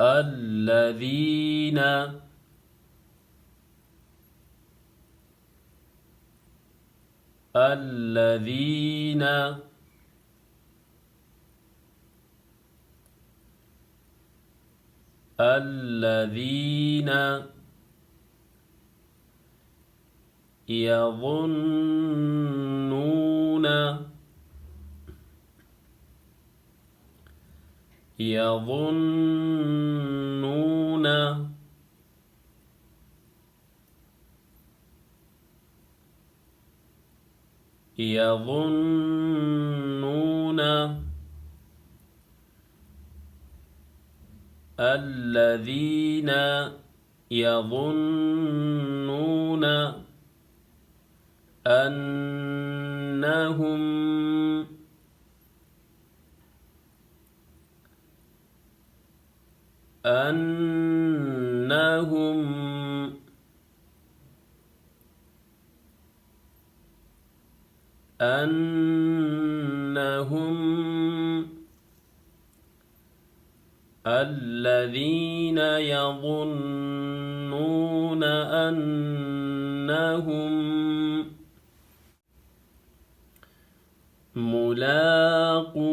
الذين الذين الذين يظنون يظنون يظنون الذين يظنون أنهم الذين يظنون أنهم ملاقو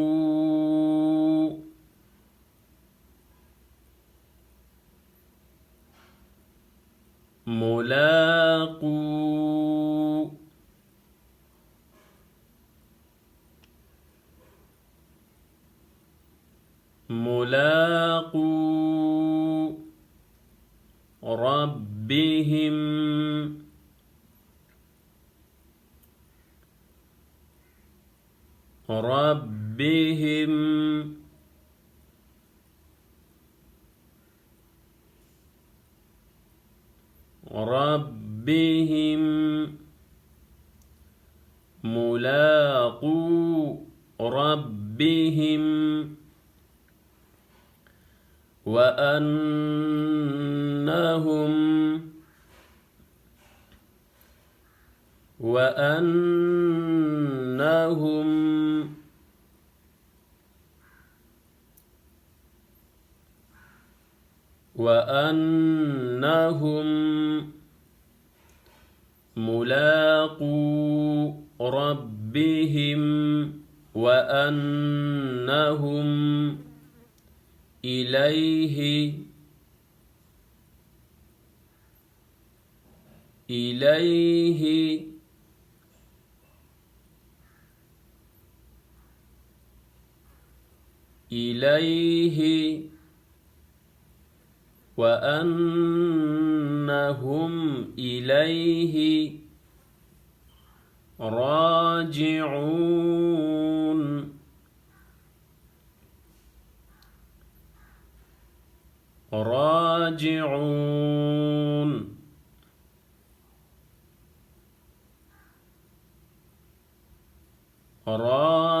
ربهم ملاقو ربهم وأنهم ملاقو ربهم وأنهم إليه وأنهم إليه راجعون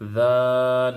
ذال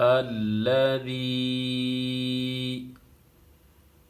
الذي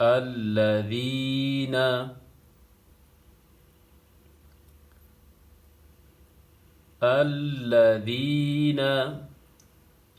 الذين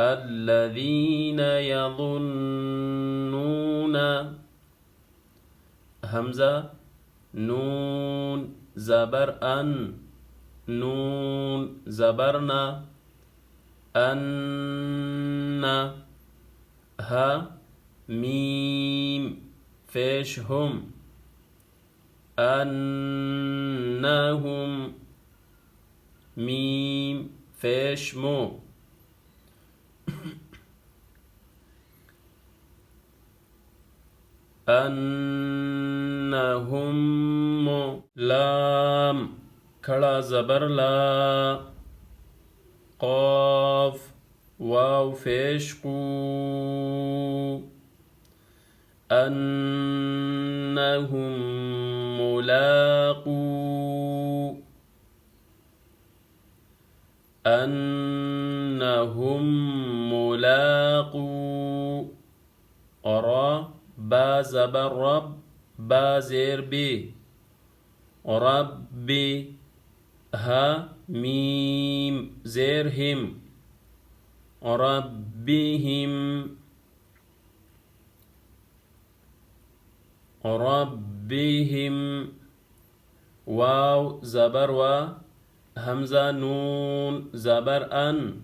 الذين يظنون همزة نون زبر أن نون زبرنا أن ها ميم فيش هم أنهم ميم فيش مو أنهم لام کھڑا زبر لا قاف واو فیش قو أنهم ملاقو أنهم ملاقو را با زبر رب با زیر بی ربي ها ميم زيرهم ربهم ربهم واو زبر و همزة نون زبر أن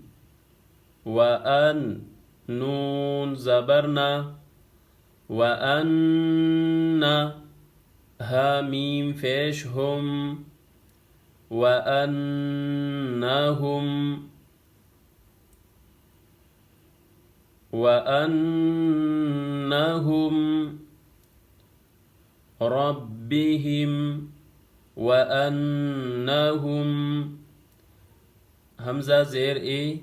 وأن نون زبرنا وأن ها ميم فيش هم وأنهم ربهم وأنهم همزة زير إي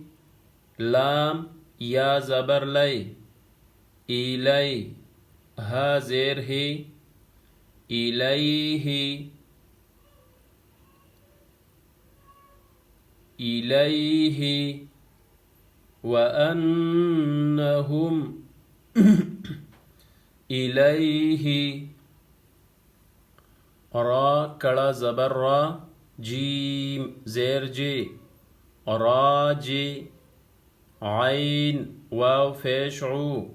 لام يا زبر لي إلي ها زير هي إليه إليه وأنهم إليه را کڑا زبر را جيم زير جي راجي عين واو فيشعو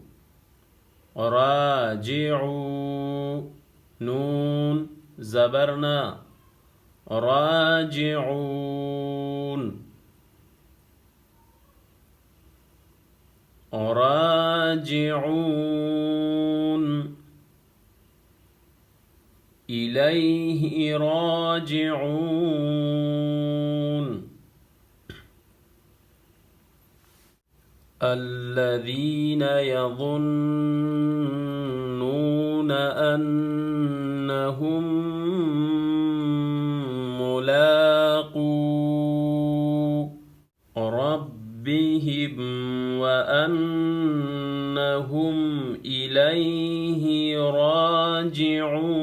راجعو نون زبرنا راجعون راجعون إليه راجعون الذين يظنون أنهم ملاقو ربهم وأنهم إليه راجعون.